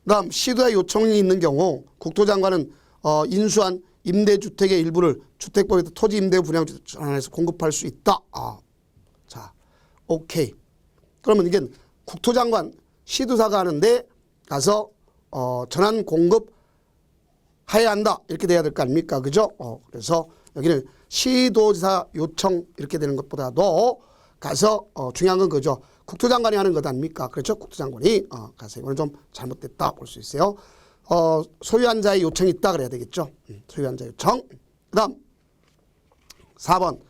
그다음 시도의 요청이 있는 경우 국토장관은 인수한 임대주택의 일부를 주택법에 토지 임대 분양 전환해서 공급할 수 있다. 자, 오케이. 그러면 이게 국토장관 시도사가 하는데 가서 전환 공급해야 한다 이렇게 돼야 될 거 아닙니까? 그죠? 그래서 여기는 시도지사 요청 이렇게 되는 것보다도 가서 중요한 건 그죠? 국토장관이 하는 것 아닙니까? 그렇죠? 국토장관이 가서 이거는 좀 잘못됐다 볼 수 있어요. 소유한 자의 요청이 있다 그래야 되겠죠. 소유한 자의 요청. 그 다음 4번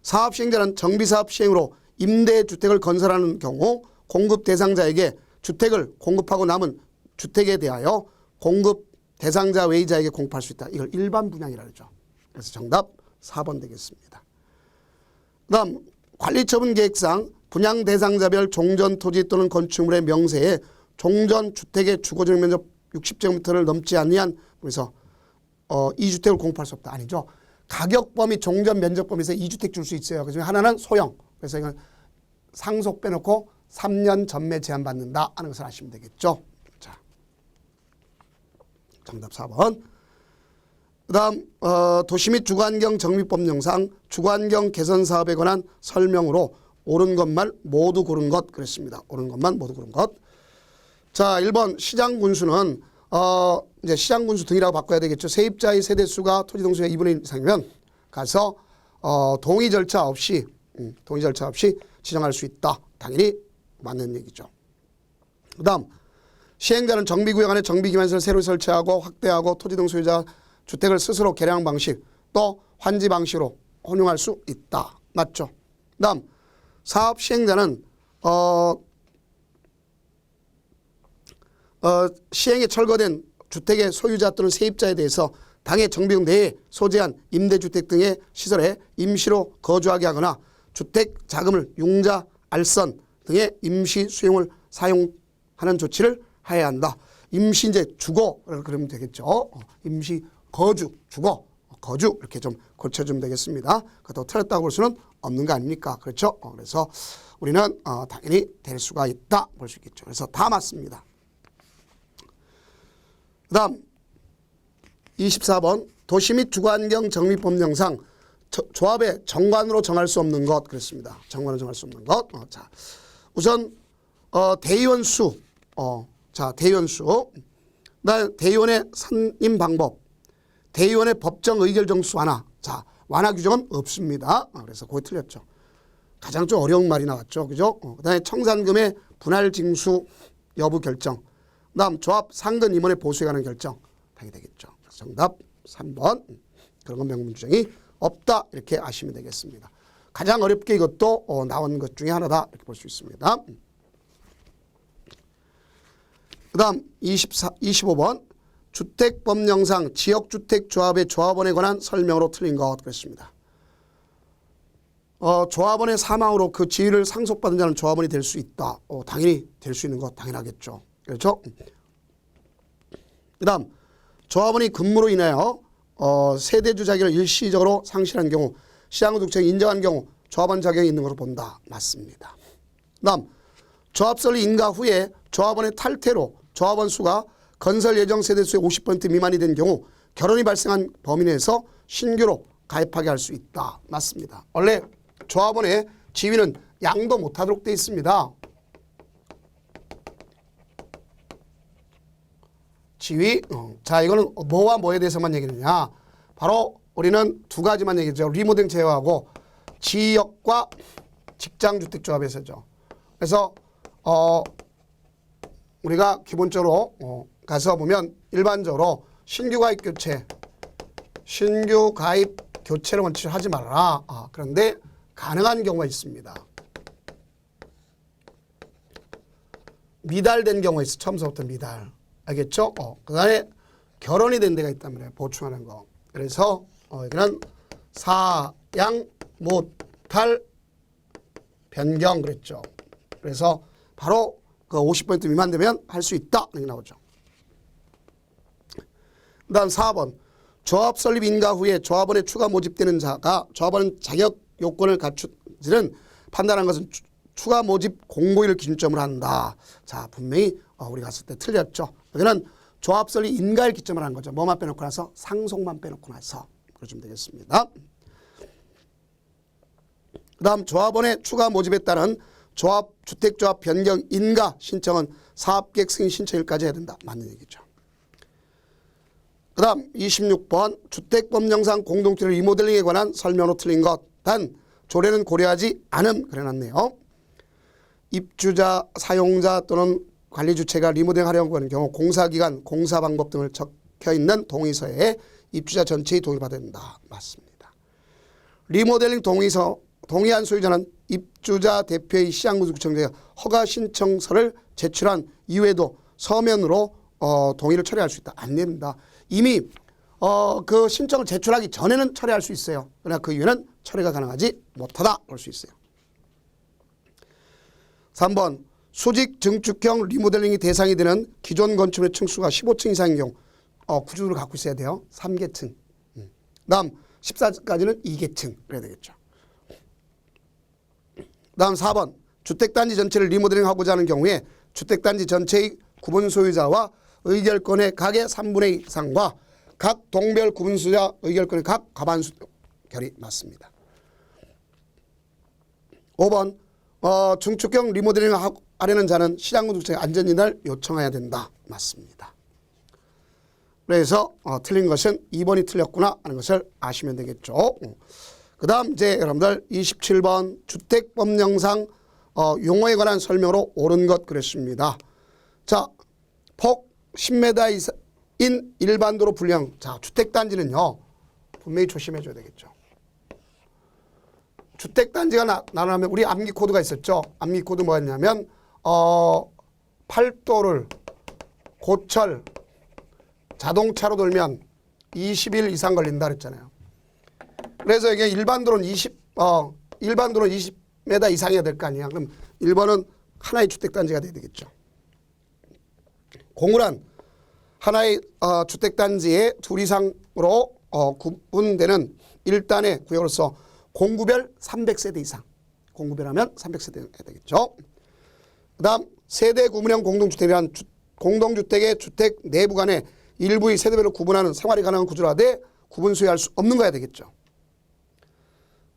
사업 시행자는 정비사업 시행으로 임대주택을 건설하는 경우 공급 대상자에게 주택을 공급하고 남은 주택에 대하여 공급 대상자 외의자에게 공급할 수 있다. 이걸 일반 분양이라 그러죠. 그래서 정답 4번 되겠습니다. 그 다음 관리처분 계획상 분양 대상자별 종전 토지 또는 건축물의 명세에 종전 주택의 주거적 면적 60제곱미터를 넘지 않는 그래서 2주택을 공급할 수 없다. 아니죠. 가격 범위 종전 면적 범위에서 2주택 줄 수 있어요. 그중에 하나는 소형. 그래서 이건 상속 빼놓고 3년 전매 제한 받는다 하는 것을 아시면 되겠죠. 자, 정답 4번. 그 다음 도시 및 주거환경 정비법령상 주거환경 개선 사업에 관한 설명으로 옳은 것만 모두 고른 것 그랬습니다. 옳은 것만 모두 고른 것. 자, 1번 시장군수는 이제 시장군수 등이라고 바꿔야 되겠죠. 세입자의 세대수가 토지 동수의 2분의 1 이상이면 가서 동의 절차 없이 지정할 수 있다. 당연히 맞는 얘기죠. 그 다음 시행자는 정비구역 안에 정비기반시설을 새로 설치하고 확대하고 토지 등 소유자 주택을 스스로 개량 방식 또 환지 방식으로 혼용할 수 있다. 맞죠? 그 다음 사업 시행자는 시행에 철거된 주택의 소유자 또는 세입자에 대해서 당해 정비구 내에 소재한 임대주택 등의 시설에 임시로 거주하게 하거나 주택 자금을 융자, 알선 등의 임시 수용을 사용하는 조치를 해야 한다. 임시 이제 주거 그러면 되겠죠. 임시 거주, 주거, 거주 이렇게 좀 고쳐주면 되겠습니다. 그것도 틀렸다고 볼 수는 없는 거 아닙니까? 그렇죠? 그래서 우리는 당연히 될 수가 있다 볼 수 있겠죠. 그래서 다 맞습니다. 그 다음 24번 도시 및 주거환경 정비법령상 조합의 정관으로 정할 수 없는 것 그랬습니다. 정관으로 정할 수 없는 것. 자, 우선 대의원수. 자, 대의원수. 대의원의 선임 방법. 대의원의 법정 의결 정수 완화. 자, 완화 규정은 없습니다. 그래서 그거 틀렸죠. 가장 좀 어려운 말이 나왔죠. 그죠? 그다음에 청산금의 분할 징수 여부 결정. 그다음 조합 상근 임원의 보수에 관한 결정. 당연히 되겠죠. 그래서 정답 3번. 그런 건 명문주정이 없다. 이렇게 아시면 되겠습니다. 가장 어렵게 이것도 나온 것 중에 하나다. 이렇게 볼 수 있습니다. 그 다음 25번 주택법령상 지역주택조합의 조합원에 관한 설명으로 틀린 것 그랬습니다. 조합원의 사망으로 그 지위를 상속받은 자는 조합원이 될 수 있다. 당연히 될 수 있는 거 당연하겠죠. 그렇죠? 그 다음 조합원이 근무로 인하여 세대주 자격을 일시적으로 상실한 경우 시장구독청이 인정한 경우 조합원 자격이 있는 것으로 본다. 맞습니다. 그 다음 조합 설립 인가 후에 조합원의 탈퇴로 조합원 수가 건설 예정 세대수의 50% 미만이 된 경우 결혼이 발생한 범위 내에서 신규로 가입하게 할 수 있다. 맞습니다. 원래 조합원의 지위는 양도 못하도록 되어 있습니다. 지위. 자, 이거는 뭐와 뭐에 대해서만 얘기하느냐. 바로 우리는 두 가지만 얘기죠. 리모델링 제외하고 지역과 직장주택조합에서죠. 그래서 우리가 기본적으로 가서 보면 일반적으로 신규 가입 교체를 원칙을 하지 말아라. 그런데 가능한 경우가 있습니다. 미달된 경우가 있어. 처음서부터 미달. 알겠죠? 그 다음에 결혼이 된 데가 있단 말이에요. 보충하는 거. 그래서 이거는 사양 못할 변경 그랬죠. 그래서 바로 그 50% 미만 되면 할 수 있다. 이렇게 나오죠. 그 다음 4번. 조합 설립 인가 후에 조합원에 추가 모집되는 자가 조합원 자격 요건을 갖추지는 판단한 것은 추가 모집 공고일을 기준점으로 한다. 자, 분명히 우리가 갔을 때 틀렸죠. 여기는 조합 설립 인가를 기점으로 하는 거죠. 뭐만 빼놓고 나서 상속만 빼놓고 나서 그러시면 되겠습니다. 그 다음 조합원의 추가 모집에 따른 주택조합 변경 인가 신청은 사업계획 승인 신청일까지 해야 된다. 맞는 얘기죠. 그 다음 26번 주택법령상 공동주택 리모델링에 관한 설명으로 틀린 것. 단 조례는 고려하지 않음 그래놨네요. 입주자, 사용자 또는 관리주체가 리모델링 하려고 하는 경우 공사기간, 공사방법 등을 적혀있는 동의서에 입주자 전체의 동의를 받아야 된다. 맞습니다. 리모델링 동의서 동의한 소유자는 입주자 대표의 시장구청장에 허가 신청서를 제출한 이후에도 서면으로 동의를 철회할 수 있다. 안 됩니다. 이미 그 신청을 제출하기 전에는 철회할 수 있어요. 그러나 그 이후에는 철회가 가능하지 못하다 볼 수 있어요. 3번 수직 증축형 리모델링이 대상이 되는 기존 건축물의 층수가 15층 이상인 경우 구조를 갖고 있어야 돼요. 3계층. 다음 14까지는 2계층 그래야 되겠죠. 다음 4번 주택단지 전체를 리모델링하고자 하는 경우에 주택단지 전체의 구분 소유자와 의결권의 각의 3분의 2 이상과 각 동별 구분 소유자 의결권의 각 과반수 결이 맞습니다. 5번 중축형 리모델링을 하려는 자는 시장구독청에 안전인을 요청해야 된다. 맞습니다. 그래서 틀린 것은 2번이 틀렸구나 하는 것을 아시면 되겠죠. 그 다음 이제 여러분들 27번 주택법령상 용어에 관한 설명으로 옳은 것 그랬습니다. 자, 폭 10m 이상인 일반도로 분량. 자, 주택단지는요. 분명히 조심해 줘야 되겠죠. 주택단지가 나누면 우리 암기 코드가 있었죠. 암기 코드 뭐였냐면 8도를 고철 자동차로 돌면 20일 이상 걸린다 그랬잖아요. 그래서 이게 일반도로는 20m 이상이어야 될 거 아니야. 그럼 1번은 하나의 주택단지가 돼야 되겠죠. 공유란 하나의 주택단지의 둘 이상으로 구분되는 1단의 구역으로서 공구별 300세대 이상. 공구별하면 300세대 해야 되겠죠. 그 다음 세대 구분형 공동주택이란 공동주택의 주택 내부 간에 일부의 세대별로 구분하는 생활이 가능한 구조로 하되 구분 소유할 수 없는 거야 되겠죠.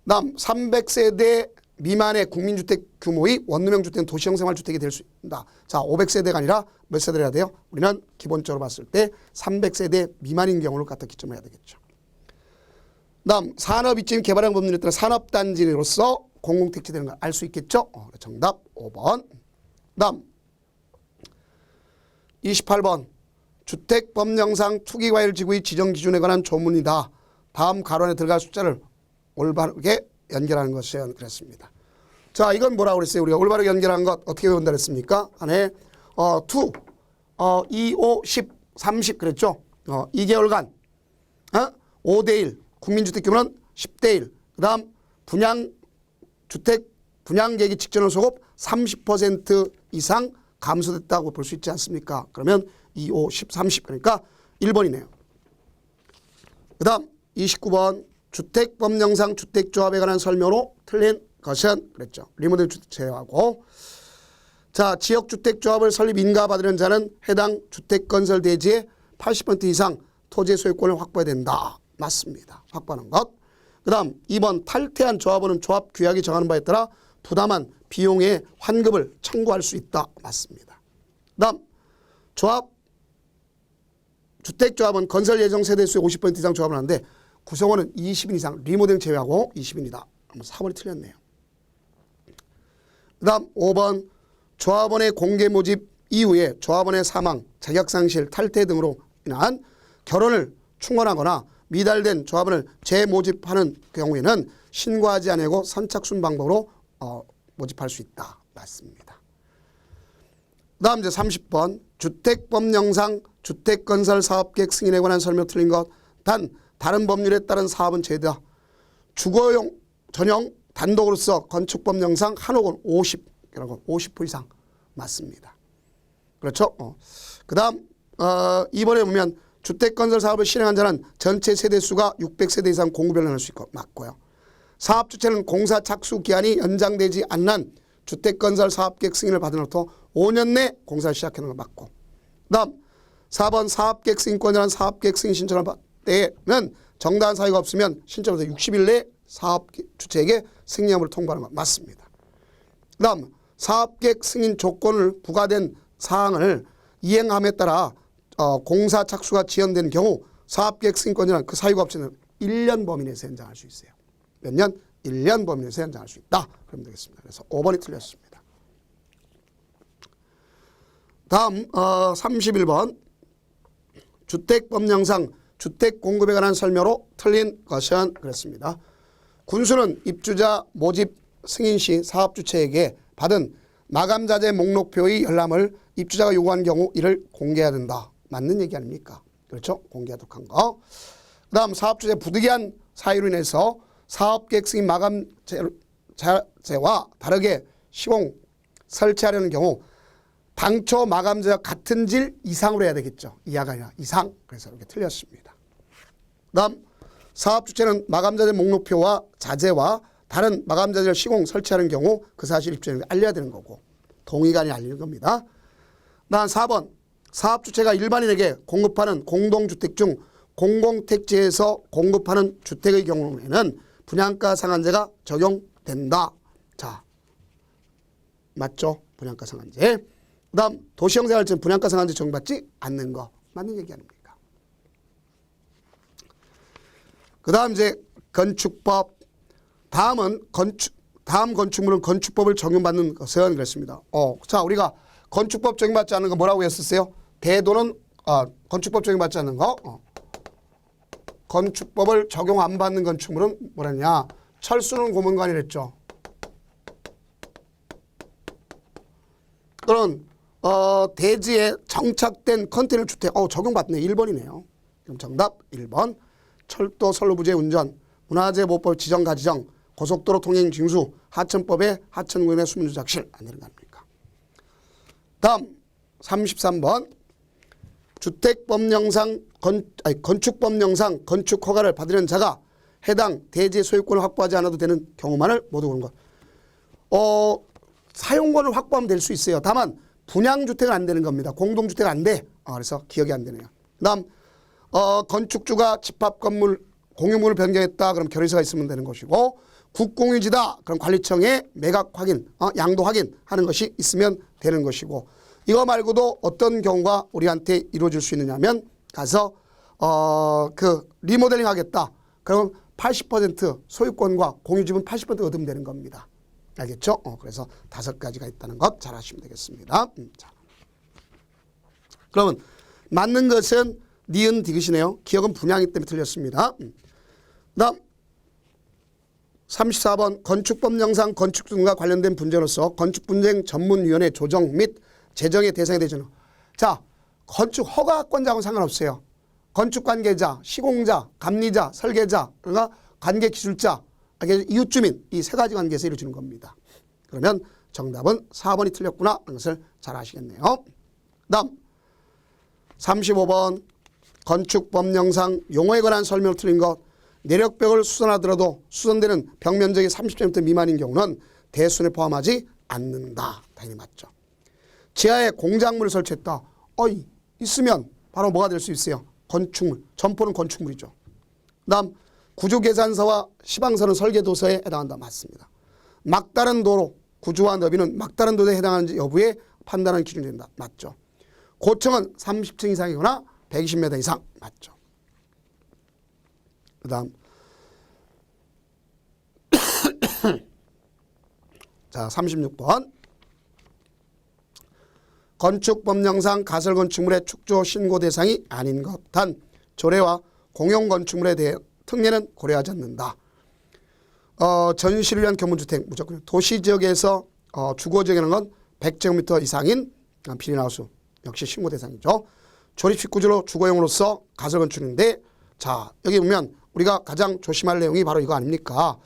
그 다음 300세대 미만의 국민주택 규모의 원룸형 주택은 도시형 생활주택이 될 수 있다. 자, 500세대가 아니라 몇 세대를 해야 돼요? 우리는 기본적으로 봤을 때 300세대 미만인 경우를 갖다 기점을 해야 되겠죠. 그 다음 산업 입지인 개발형 법률에 따라 산업단지로서 공공택지되는 걸 알 수 있겠죠? 정답 5번. 그 다음 28번 주택법령상 투기과열지구의 지정기준에 관한 조문이다. 다음 가론에 들어갈 숫자를 올바르게 연결하는 것이야 그랬습니다. 자, 이건 뭐라고 그랬어요? 우리가 올바르게 연결한 것 어떻게 외운다 그랬습니까? 안에 to 2, 5, 10, 30 그랬죠. 2개월간 5대1 국민주택 규모는 10대1 그 다음 분양계획이 직전월 소급 30% 이상 감소됐다고 볼 수 있지 않습니까? 그러면 2, 5, 10, 30 그러니까 1번이네요. 그 다음 29번 주택법령상 주택조합에 관한 설명으로 틀린 것은 그랬죠. 리모델 주택 제외하고 자 지역주택조합을 설립 인가받으려는 자는 해당 주택건설 대지의 80% 이상 토지 소유권을 확보해야 된다. 맞습니다. 확보하는 것. 그 다음 2번 탈퇴한 조합원은 조합 규약이 정하는 바에 따라 부담한 비용의 환급을 청구할 수 있다. 맞습니다. 그 다음 주택조합은 건설 예정 세대수의 50% 이상 조합을 하는데 구성원은 20인 이상 리모델 제외하고 20인이다. 4번이 틀렸네요. 그 다음 5번 조합원의 공개 모집 이후에 조합원의 사망, 자격상실, 탈퇴 등으로 인한 결혼을 충원하거나 미달된 조합원을 재모집하는 경우에는 신고하지 않고 선착순 방법으로 모집할 수 있다. 맞습니다. 그 다음 이제 30번 주택법령상 주택건설 사업계획 승인에 관한 설명 틀린 것. 다른 법률에 따른 사업은 제외다. 주거용 전용 단독으로서 건축법령상 한 혹은 50% 이상 맞습니다. 그렇죠? 그 다음 2번에 보면 주택건설 사업을 실행한 자는 전체 세대수가 600세대 이상 공급을 할 수 있고 맞고요. 사업주체는 공사 착수 기한이 연장되지 않는 주택건설 사업계획 승인을 받은 후부터 5년 내 공사를 시작하는 거 맞고 그 다음 4번 사업계획 승인권자는 사업계획 승인 신청을 받을 때에는 정당한 사유가 없으면 신청부터 60일 내에 사업주체에게 승인 여부를 통보하는 거 맞습니다. 그 다음 사업계획 승인 조건을 부과된 사항을 이행함에 따라 공사 착수가 지연되는 경우 사업계획 승인권자는 그 사유가 없이는 1년 범위 내에서 연장할 수 있어요. 몇 년? 1년 범위 내에서 연장할 수 있다. 그러면 되겠습니다. 그래서 5번이 틀렸습니다. 다음 31번 주택법령상 주택공급에 관한 설명으로 틀린 것은 그렇습니다. 군수는 입주자 모집 승인 시 사업주체에게 받은 마감자재 목록표의 열람을 입주자가 요구한 경우 이를 공개해야 된다. 맞는 얘기 아닙니까? 그렇죠? 공개하도록 한 거. 그 다음 사업주체 부득이한 사유로 인해서 사업계획 승인 마감자재와 다르게 시공 설치하려는 경우 당초 마감자재와 같은 질 이상으로 해야 되겠죠. 이하가 아니라 이상. 그래서 이렇게 틀렸습니다. 그 다음 사업주체는 마감자재 목록표와 자재와 다른 마감자재를 시공 설치하는 경우 그 사실 입주자에게 알려야 되는 거고 동의가 아니라 알리는 겁니다. 다음 4번 사업주체가 일반인에게 공급하는 공동주택 중 공공택지에서 공급하는 주택의 경우에는 분양가 상한제가 적용된다. 자, 맞죠? 분양가 상한제. 그 다음 도시형생활지는 분양가 상한제 적용받지 않는 거. 맞는 얘기 아닙니까? 그 다음 이제 건축법. 다음 건축물은 건축법을 적용받는 것은 그랬습니다. 자, 우리가 건축법 적용받지 않는 거 뭐라고 했었어요? 대도는 건축법 적용받지 않는 거. 건축법을 적용 안 받는 건축물은 뭐랬냐? 철수는 고문관이랬죠. 또는 대지에 정착된 컨테이너 주택. 적용받네. 1번이네요. 그럼 정답 1번. 철도 선로부지의 운전, 문화재 보호법 지정 가지정, 고속도로 통행 징수, 하천법의 하천구역의 수문조작실 안 되는 거 아닙니까? 다음 33번 건축법령상 건축 허가를 받으려는 자가 해당 대지의 소유권을 확보하지 않아도 되는 경우만을 모두 보는 것. 사용권을 확보하면 될 수 있어요. 다만 분양주택은 안 되는 겁니다. 공동주택은 안 돼. 그래서 기억이 안 되네요. 다음 건축주가 집합건물 공유물을 변경했다. 그럼 결의서가 있으면 되는 것이고 국공유지다. 그럼 관리청에 매각 확인, 양도 확인하는 것이 있으면 되는 것이고 이거 말고도 어떤 경우가 우리한테 이루어질 수 있느냐면 가서 리모델링 하겠다. 그럼 80% 소유권과 공유지분 80% 얻으면 되는 겁니다. 알겠죠? 그래서 5가지가 있다는 것 잘 아시면 되겠습니다. 자. 그러면 맞는 것은 니은 디귿이네요. 기억은 분양이기 때문에 틀렸습니다. 다음 34번 건축법령상 건축 등과 관련된 분쟁으로서 건축분쟁 전문위원회 조정 및 재정의 대상이 되죠. 자, 건축 허가권자하고는 상관없어요. 건축 관계자, 시공자, 감리자, 설계자, 그러니까 관계 기술자, 이웃 주민 이 세 가지 관계에서 이루어지는 겁니다. 그러면 정답은 4번이 틀렸구나 하는 것을 잘 아시겠네요. 다음 35번 건축법령상 용어에 관한 설명을 틀린 것. 내력벽을 수선하더라도 수선되는 벽 면적이 30제곱미터 미만인 경우는 대수에 포함하지 않는다. 당연히 맞죠. 지하에 공작물을 설치했다. 있으면 바로 뭐가 될 수 있어요? 건축물. 점포는 건축물이죠. 다음 구조계산서와 시방서는 설계도서에 해당한다. 맞습니다. 막다른 도로, 구조와 너비는 막다른 도로에 해당하는지 여부에 판단하는 기준이 된다. 맞죠. 고층은 30층 이상이거나 120m 이상. 맞죠. 그 다음 자 36번 건축법령상 가설건축물의 축조 신고 대상이 아닌 것. 단 조례와 공용건축물에 대해 특례는 고려하지 않는다. 전시를 위한 견문주택 무조건 도시지역에서 주거지역이라는 건 100제곱미터 이상인 비닐하우스 역시 신고 대상이죠. 조립식 구조로 주거용으로서 가설건축인데 자 여기 보면 우리가 가장 조심할 내용이 바로 이거 아닙니까?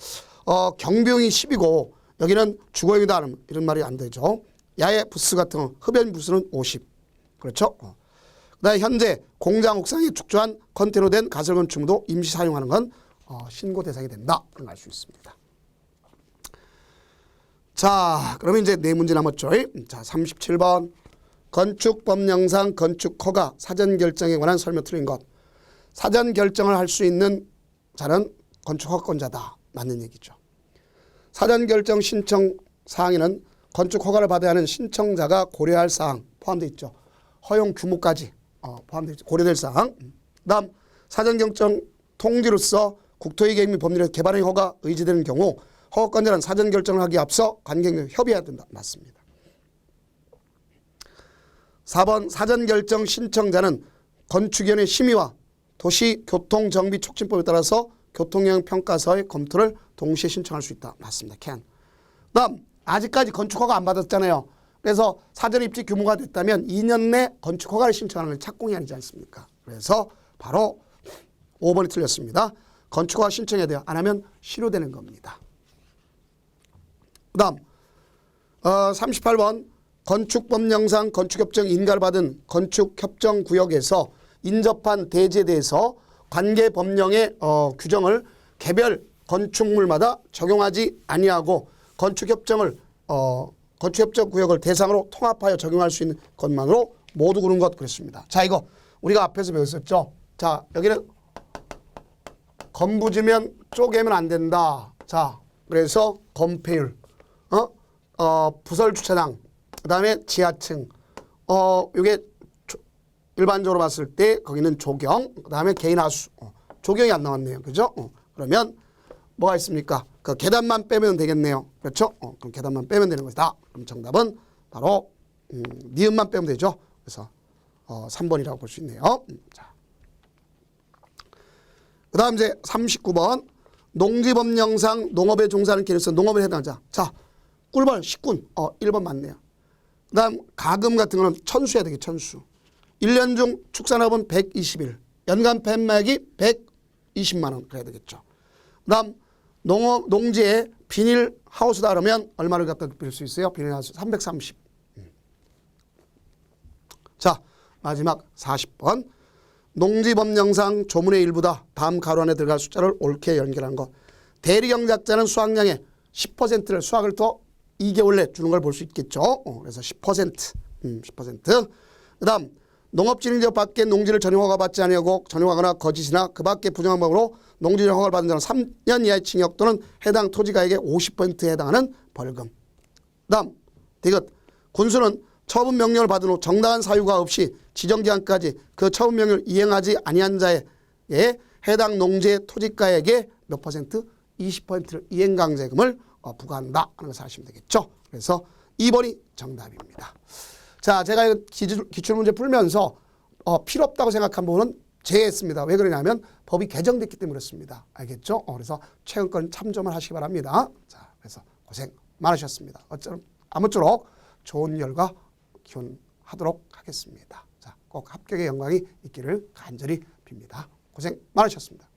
경비용이 10이고 여기는 주거용이다 이런 말이 안 되죠. 야외 부스 같은 거 흡연 부스는 50. 그렇죠? 그다음에 현재 공장 옥상에 축조한 컨테이너 된 가설건축물도 임시 사용하는 건 신고 대상이 된다. 그런 걸 알 수 있습니다. 자, 그러면 이제 네 문제 남았죠. 자, 37번 건축법령상 건축허가 사전 결정에 관한 설명 틀린 것. 사전 결정을 할 수 있는 자는 건축허가권자다. 맞는 얘기죠. 사전 결정 신청 사항에는 건축 허가를 받아야 하는 신청자가 고려할 사항 포함되어 있죠. 허용 규모까지 포함되어 있죠. 고려될 사항. 다음 사전 결정 통지로서 국토의 계획 및 법률에서 개발행 허가 의지되는 경우 허가권자는 사전 결정을 하기에 앞서 관계인과 협의해야 된다. 맞습니다. 4번 사전 결정 신청자는 건축위원회 심의와 도시교통정비촉진법에 따라서 교통영향평가서의 검토를 동시에 신청할 수 있다. 맞습니다. can. 다음 아직까지 건축허가 안 받았잖아요. 그래서 사전 입지 규모가 됐다면 2년 내 건축허가를 신청하는 건 착공이 아니지 않습니까? 그래서 바로 5번이 틀렸습니다. 건축허가 신청해야 돼요. 안 하면 실효되는 겁니다. 그 다음 38번 건축법령상 건축협정 인가를 받은 건축협정구역에서 인접한 대지에 대해서 관계법령의 규정을 개별 건축물마다 적용하지 아니하고 건축협정을 건축협정 구역을 대상으로 통합하여 적용할 수 있는 것만으로 모두 그런 것 그랬습니다. 자 이거 우리가 앞에서 배웠었죠. 자 여기는 건부지면 쪼개면 안 된다. 자 그래서 건폐율, 부설 주차장, 그 다음에 지하층, 이게 일반적으로 봤을 때 거기는 조경, 그 다음에 개인하수, 조경이 안 나왔네요. 그죠? 그러면 뭐가 있습니까? 그 계단만 빼면 되겠네요. 그렇죠? 그럼 계단만 빼면 되는 것이다. 그럼 정답은 바로 니은만 빼면 되죠. 그래서 3번이라고 볼 수 있네요. 자, 그 다음 이제 39번 농지법령상 농업에 종사하는 기능에서 농업에 해당하자. 자, 꿀벌 식군 1번 맞네요. 그 다음 가금 같은 거는 천수해야 되겠죠. 천수. 1년 중 축산업은 120일. 연간 팻말기 120만 원 그래야 되겠죠. 그 다음 농지에 비닐하우스다 그러면 얼마를 갖다 빌릴 수 있어요? 비닐하우스 330. 자 마지막 40번 농지법령상 조문의 일부다. 다음 가로 안에 들어갈 숫자를 옳게 연결한 것. 대리경작자는 수확량의 10%를 수확을 더 2개월 내 주는 걸 볼 수 있겠죠. 그래서 10%. 10%. 그 다음 농업진흥지역 밖에 농지를 전용허가 받지 아니하고 전용하거나 거짓이나 그 밖에 부정한 방법으로 농지 허가를 받은 자는 3년 이하의 징역 또는 해당 토지가액의 50%에 해당하는 벌금. 다음 디귿 군수는 처분 명령을 받은 후 정당한 사유가 없이 지정기간까지 그 처분 명령을 이행하지 아니한 자에 해당 농지의 토지가액의 몇 퍼센트? 20%를 이행강제금을 부과한다 하는 것을 아시면 되겠죠. 그래서 2번이 정답입니다. 자, 제가 기출문제 풀면서 필요 없다고 생각한 부분은 제외했습니다. 왜 그러냐면 법이 개정됐기 때문에 그렇습니다. 알겠죠? 그래서 최근 건 참조만 하시기 바랍니다. 자, 그래서 고생 많으셨습니다. 아무쪼록 좋은 결과 기원하도록 하겠습니다. 자, 꼭 합격의 영광이 있기를 간절히 빕니다. 고생 많으셨습니다.